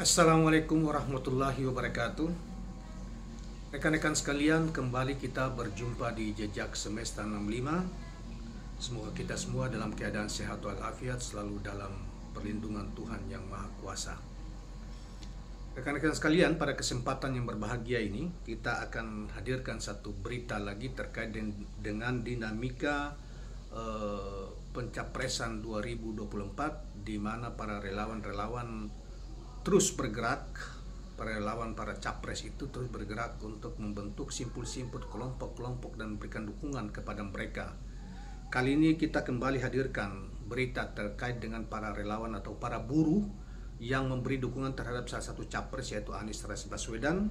Assalamualaikum warahmatullahi wabarakatuh. Rekan-rekan sekalian, kembali kita berjumpa di Jejak Semesta 65. Semoga kita semua dalam keadaan sehat walafiat, selalu dalam perlindungan Tuhan Yang Maha Kuasa. Rekan-rekan sekalian, pada kesempatan yang berbahagia ini, kita akan hadirkan satu berita lagi terkait dengan dinamika pencapresan 2024, di mana para relawan-relawan terus bergerak, para relawan, para capres itu terus bergerak untuk membentuk simpul-simpul kelompok-kelompok dan memberikan dukungan kepada mereka. Kali ini kita kembali hadirkan berita terkait dengan para relawan atau para buruh yang memberi dukungan terhadap salah satu capres, yaitu Anies Rashid Baswedan.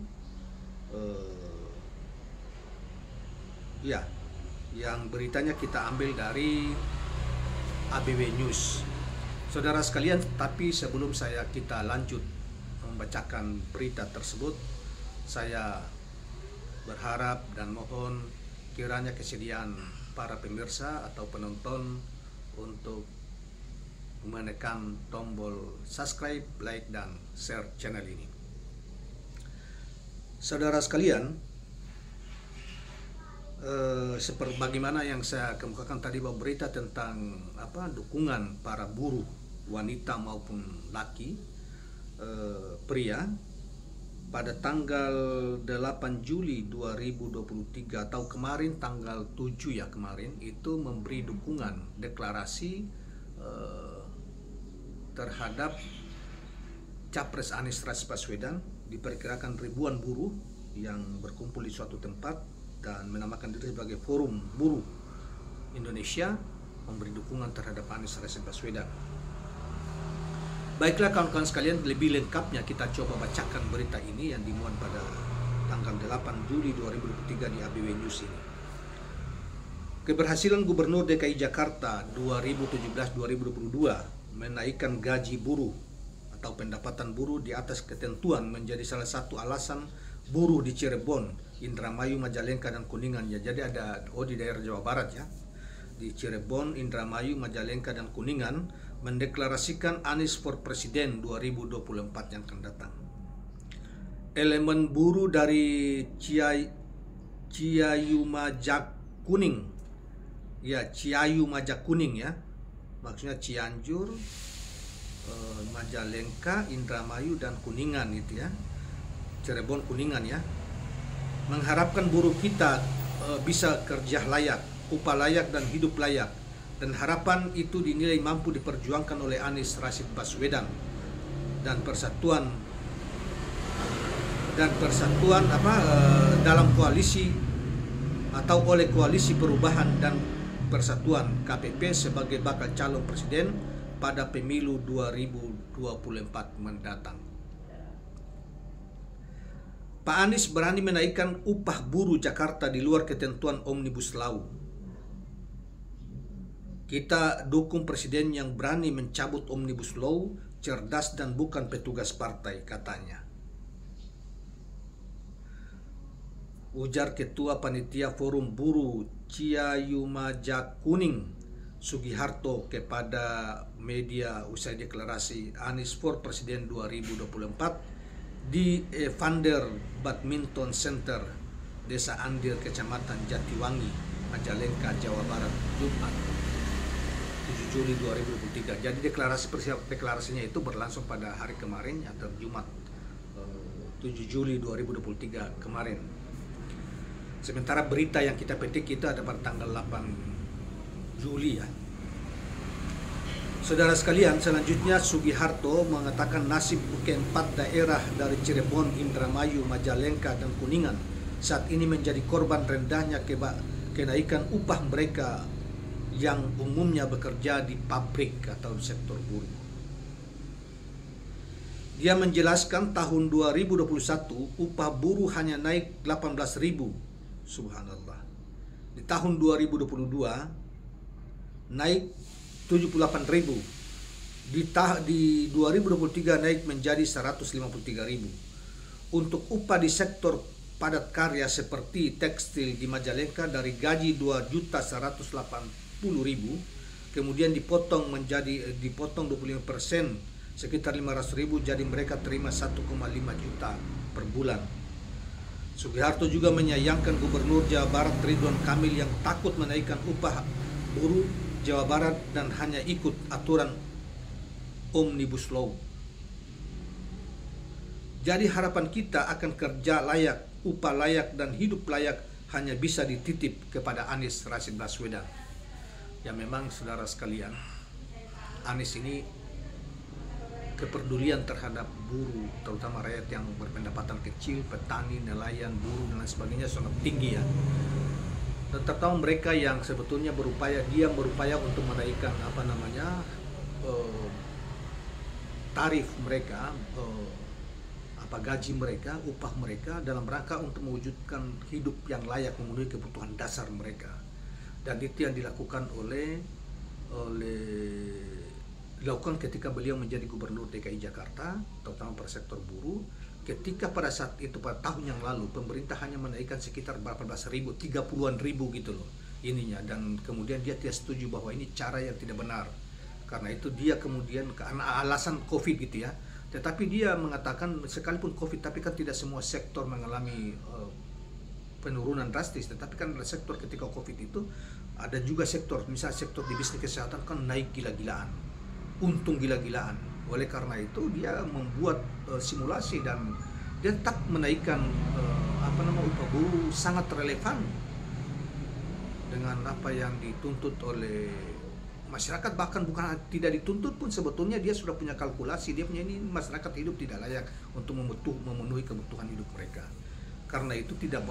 Yang beritanya kita ambil dari ABW News. Saudara sekalian, tapi sebelum kita lanjut membacakan berita tersebut, saya berharap dan mohon kiranya kesediaan para pemirsa atau penonton untuk menekan tombol subscribe, like, dan share channel ini. Saudara sekalian, seperti bagaimana yang saya kemukakan tadi, bahwa berita tentang dukungan para buruh wanita maupun laki, pria, pada tanggal 8 Juli 2023 atau kemarin tanggal 7 kemarin itu memberi dukungan deklarasi terhadap capres Anies Rashid Baswedan. Diperkirakan ribuan buruh yang berkumpul di suatu tempat dan menamakan diri sebagai Forum Buruh Indonesia memberi dukungan terhadap Anies Rashid Baswedan. Baiklah kawan-kawan sekalian, lebih lengkapnya kita coba bacakan berita ini yang dimuat pada tanggal 8 Juli 2023 di ABW News ini. Keberhasilan Gubernur DKI Jakarta 2017-2022 menaikkan gaji buruh atau pendapatan buruh di atas ketentuan menjadi salah satu alasan buruh di Cirebon, Indramayu, Majalengka, dan Kuningan. Jadi ada di daerah Jawa Barat di Cirebon, Indramayu, Majalengka, dan Kuningan mendeklarasikan Anies for Presiden 2024 yang akan datang. Elemen buruh dari Ciayu Majak Kuning, Ciayu Majak Kuning maksudnya Cianjur, Majalengka, Indramayu, dan Kuningan Cirebon, Kuningan mengharapkan buruh kita bisa kerja layak, upah layak, dan hidup layak. Dan harapan itu dinilai mampu diperjuangkan oleh Anies Rashid Baswedan dan persatuan dalam koalisi atau oleh Koalisi Perubahan dan Persatuan KPP sebagai bakal calon presiden pada pemilu 2024 mendatang. Pak Anies berani menaikkan upah buruh Jakarta di luar ketentuan Omnibus Law. Kita dukung presiden yang berani mencabut Omnibus Law, cerdas dan bukan petugas partai, katanya. Ujar Ketua Panitia Forum Buruh Ciayu Majak Kuning, Sugiharto, kepada media usai deklarasi Anies for Presiden 2024 di Evander Badminton Center, Desa Andir, Kecamatan Jatiwangi, Majalengka, Jawa Barat, Jumat 7 Juli 2023. Jadi deklarasinya itu berlangsung pada hari kemarin atau Jumat 7 Juli 2023 kemarin. Sementara berita yang kita petik itu ada pada tanggal 8 Juli Saudara sekalian, selanjutnya Sugiharto mengatakan nasib keempat daerah dari Cirebon, Indramayu, Majalengka, dan Kuningan saat ini menjadi korban rendahnya kenaikan upah mereka yang umumnya bekerja di pabrik atau sektor buruh. Dia menjelaskan tahun 2021 upah buruh hanya naik 18.000. Subhanallah. Di tahun 2022 naik 78.000. Di 2023 naik menjadi 153.000. Untuk upah di sektor padat karya seperti tekstil di Majalengka dari gaji 2.180.000 kemudian dipotong 25% sekitar 500.000, jadi mereka terima 1,5 juta per bulan. Sugiharto juga menyayangkan Gubernur Jawa Barat Ridwan Kamil yang takut menaikkan upah buruh Jawa Barat dan hanya ikut aturan Omnibus Law. Jadi harapan kita akan kerja layak, upah layak, dan hidup layak hanya bisa dititip kepada Anies Rashid Baswedan. Ya memang saudara sekalian, Anies ini kepedulian terhadap buruh, terutama rakyat yang berpendapatan kecil, petani, nelayan, buruh dan lain sebagainya sangat tinggi ya. Dan terutama mereka yang sebetulnya berupaya untuk menaikkan tarif mereka, gaji mereka, upah mereka dalam rangka untuk mewujudkan hidup yang layak memenuhi kebutuhan dasar mereka. Dan itu yang dilakukan dilakukan ketika beliau menjadi Gubernur DKI Jakarta, terutama pada sektor buruh. Ketika pada saat itu, pada tahun yang lalu, pemerintah hanya menaikkan sekitar 18.000, 30-an ribu gitu loh ininya. Dan kemudian dia tidak setuju bahwa ini cara yang tidak benar. Karena itu dia kemudian, karena alasan COVID gitu ya. Tetapi dia mengatakan sekalipun COVID, tapi kan tidak semua sektor mengalami penurunan drastis. Tetapi kan sektor ketika COVID itu, ada juga sektor, misalnya sektor di bisnis kesehatan kan naik gila-gilaan, untung gila-gilaan. Oleh karena itu dia membuat simulasi dan dia tetap menaikkan upah buruh sangat relevan dengan apa yang dituntut oleh masyarakat. Bahkan bukan tidak dituntut pun, sebetulnya dia sudah punya kalkulasi. Dia punya ini, masyarakat hidup tidak layak untuk memenuhi kebutuhan hidup mereka. Karena itu tidak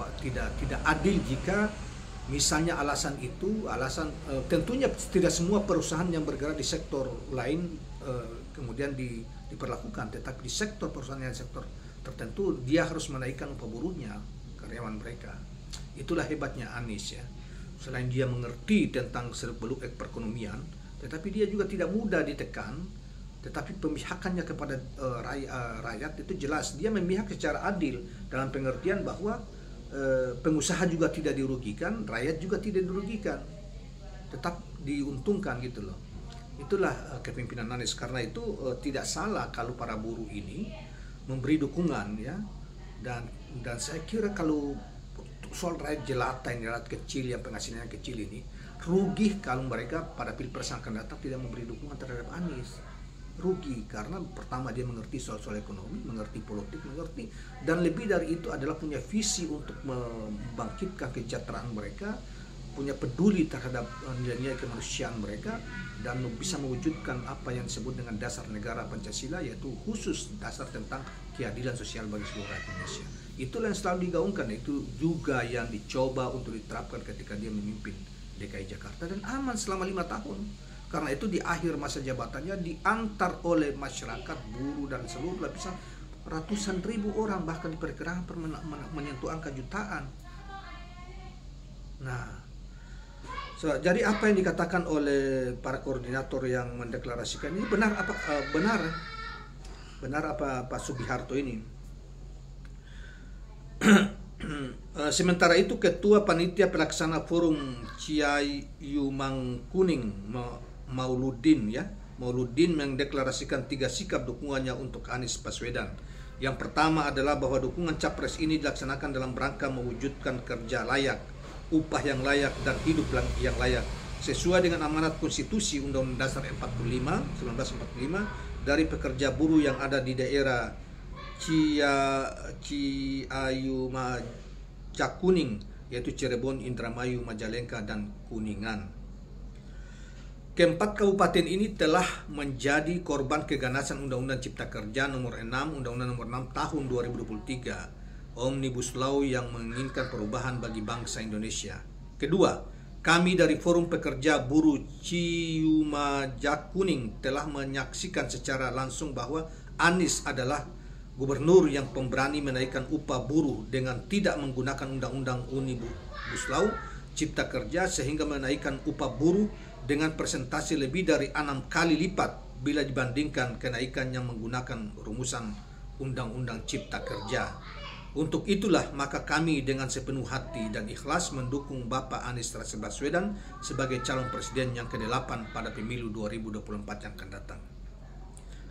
adil jika misalnya alasan tentunya tidak semua perusahaan yang bergerak di sektor lain kemudian diperlakukan, tetapi di sektor perusahaan yang sektor tertentu dia harus menaikkan upah buruhnya karyawan mereka. Itulah hebatnya Anies ya. Selain dia mengerti tentang seluk-beluk perekonomian, tetapi dia juga tidak mudah ditekan. Tetapi pemihakannya kepada rakyat itu jelas. Dia memihak secara adil dalam pengertian bahwa pengusaha juga tidak dirugikan, rakyat juga tidak dirugikan, tetap diuntungkan gitu loh. Itulah kepemimpinan Anies. Karena itu tidak salah kalau para buruh ini memberi dukungan ya. Dan saya kira kalau soal rakyat jelata, yang rakyat kecil yang penghasilannya kecil ini, rugi kalau mereka pada pilpres yang akan datang tidak memberi dukungan terhadap Anies. Rugi karena pertama dia mengerti soal ekonomi, mengerti politik, dan lebih dari itu adalah punya visi untuk membangkitkan kesejahteraan mereka, punya peduli terhadap nilai-nilai kemanusiaan mereka, dan bisa mewujudkan apa yang disebut dengan dasar negara Pancasila, yaitu khusus dasar tentang keadilan sosial bagi seluruh rakyat Indonesia. Itulah yang selalu digaungkan, itu juga yang dicoba untuk diterapkan ketika dia memimpin DKI Jakarta, dan aman selama 5 tahun. Karena itu di akhir masa jabatannya diantar oleh masyarakat, buruh, dan seluruh lapisan ratusan ribu orang, bahkan diperkirakan menyentuh angka jutaan. Nah, jadi apa yang dikatakan oleh para koordinator yang mendeklarasikan ini benar apa Pak Sugiharto ini? Sementara itu Ketua Panitia Pelaksana Forum Ciyayumangkuning Mauludin mendeklarasikan 3 sikap dukungannya untuk Anies Baswedan. Yang pertama adalah bahwa dukungan capres ini dilaksanakan dalam rangka mewujudkan kerja layak, upah yang layak, dan hidup yang layak sesuai dengan amanat konstitusi Undang-Undang Dasar 1945 dari pekerja buruh yang ada di daerah Ciyayumajakuning, yaitu Cirebon, Indramayu, Majalengka, dan Kuningan. Keempat kabupaten ini telah menjadi korban keganasan Undang-Undang Cipta Kerja nomor 6, Undang-Undang nomor 6 tahun 2023, Omnibus Law yang menginginkan perubahan bagi bangsa Indonesia. Kedua, kami dari Forum Pekerja Buruh Ciyayumajakuning telah menyaksikan secara langsung bahwa Anies adalah gubernur yang pemberani menaikkan upah buruh dengan tidak menggunakan Undang-Undang Omnibus Law Cipta Kerja, sehingga menaikkan upah buruh dengan persentase lebih dari 6 kali lipat bila dibandingkan kenaikan yang menggunakan rumusan Undang-Undang Cipta Kerja. Untuk itulah maka kami dengan sepenuh hati dan ikhlas mendukung Bapak Anies Rashid Baswedan sebagai calon presiden yang ke-8 pada pemilu 2024 yang akan datang.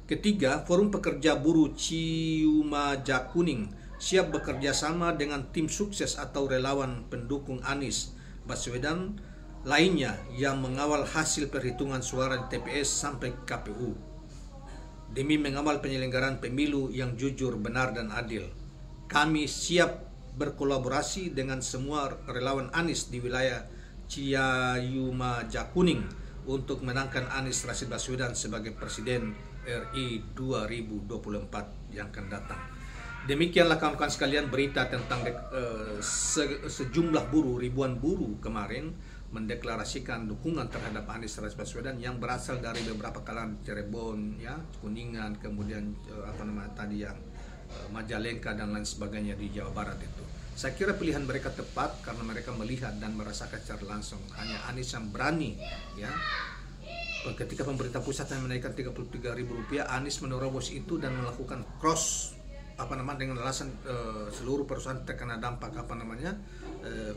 Ketiga, Forum Pekerja Buruh Ciumajakuning siap bekerja sama dengan tim sukses atau relawan pendukung Anies Baswedan lainnya yang mengawal hasil perhitungan suara di TPS sampai KPU demi mengawal penyelenggaraan pemilu yang jujur, benar, dan adil. Kami siap berkolaborasi dengan semua relawan Anies di wilayah Ciumajakuning untuk menangkan Anies Rashid Baswedan sebagai Presiden RI 2024 yang akan datang. Demikianlah kawan-kawan sekalian berita tentang sejumlah buruh, ribuan buruh kemarin mendeklarasikan dukungan terhadap Anies Rashid Baswedan yang berasal dari beberapa kalangan Cirebon, ya, Kuningan, kemudian Majalengka dan lain sebagainya di Jawa Barat itu. Saya kira pilihan mereka tepat karena mereka melihat dan merasakan secara langsung. Hanya Anies yang berani, ya. Ketika pemerintah pusat menaikkan Rp33.000, Anies menerobos itu dan melakukan dengan alasan seluruh perusahaan terkena dampak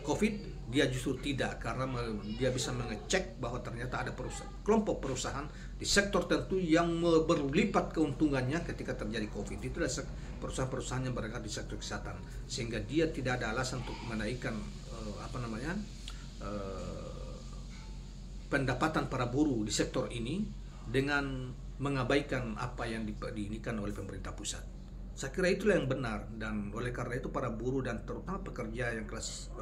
COVID. Dia justru tidak, karena dia bisa mengecek bahwa ternyata ada kelompok perusahaan di sektor tertentu yang berlipat keuntungannya ketika terjadi COVID. Itu adalah perusahaan-perusahaan yang berada di sektor kesehatan, sehingga dia tidak ada alasan untuk menaikkan pendapatan para buruh di sektor ini dengan mengabaikan apa yang diinikan oleh pemerintah pusat. Saya kira itulah yang benar, dan oleh karena itu para buruh dan terutama pekerja yang kelas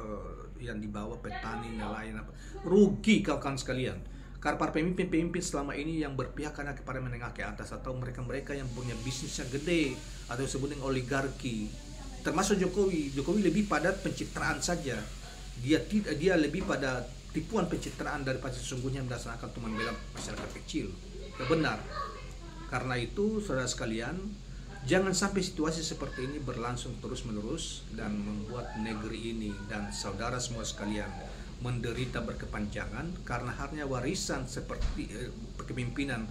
yang di bawah, petani, nelayan, rugi kawan-kawan sekalian. Karena para pemimpin selama ini yang berpihak hanya kepada menengah ke atas atau mereka-mereka yang punya bisnisnya gede atau disebut dengan oligarki, termasuk Jokowi lebih pada pencitraan saja. Dia lebih pada tipuan pencitraan daripada sesungguhnya melaksanakan untuk membela masyarakat kecil. Benar. Karena itu, saudara sekalian, jangan sampai situasi seperti ini berlangsung terus-menerus dan membuat negeri ini dan saudara semua sekalian menderita berkepanjangan karena hanya warisan seperti kepemimpinan,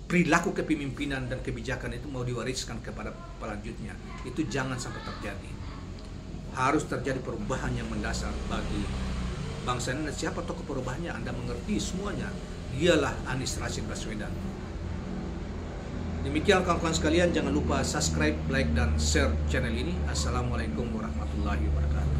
perilaku kepemimpinan dan kebijakan itu mau diwariskan kepada pelanjutnya. Itu jangan sampai terjadi. Harus terjadi perubahan yang mendasar bagi bangsa ini. Siapa tokoh perubahannya? Anda mengerti semuanya. Dialah Anies Rashid Baswedan. Demikian kawan-kawan sekalian, jangan lupa subscribe, like, dan share channel ini. Assalamualaikum warahmatullahi wabarakatuh.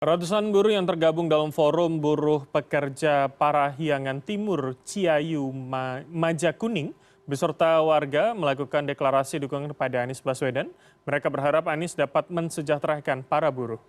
Ratusan buruh yang tergabung dalam Forum Buruh Pekerja Parahyangan Timur Ciayu-Majakuning beserta warga melakukan deklarasi dukungan kepada Anies Baswedan. Mereka berharap Anies dapat mensejahterakan para buruh.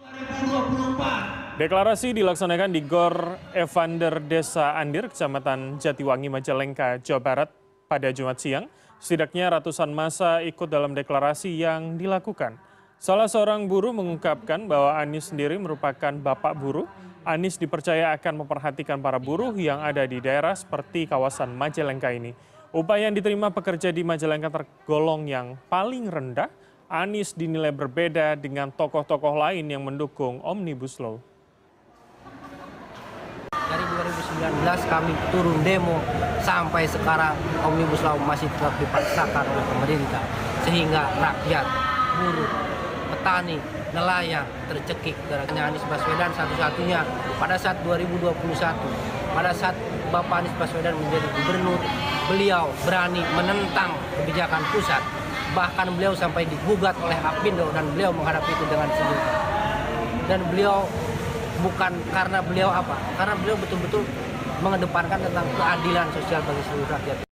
2024. Deklarasi dilaksanakan di Gor Evander Desa Andir, Kecamatan Jatiwangi, Majalengka, Jawa Barat pada Jumat siang. Setidaknya ratusan massa ikut dalam deklarasi yang dilakukan. Salah seorang buruh mengungkapkan bahwa Anies sendiri merupakan bapak buruh. Anies dipercaya akan memperhatikan para buruh yang ada di daerah seperti kawasan Majalengka ini. Upah yang diterima pekerja di Majalengka tergolong yang paling rendah. Anies dinilai berbeda dengan tokoh-tokoh lain yang mendukung Omnibus Law. Dari 2019 kami turun demo sampai sekarang Omnibus Law masih tetap dipaksakan oleh pemerintah. Sehingga rakyat, buruh, petani, nelayan tercekik gara-gara Anies Baswedan satu-satunya pada saat 2021. Pada saat Bapak Anies Baswedan menjadi gubernur, beliau berani menentang kebijakan pusat. Bahkan beliau sampai digugat oleh Apindo dan beliau menghadapi itu dengan senyum. Dan beliau bukan karena beliau apa? Karena beliau betul-betul mengedepankan tentang keadilan sosial bagi seluruh rakyat.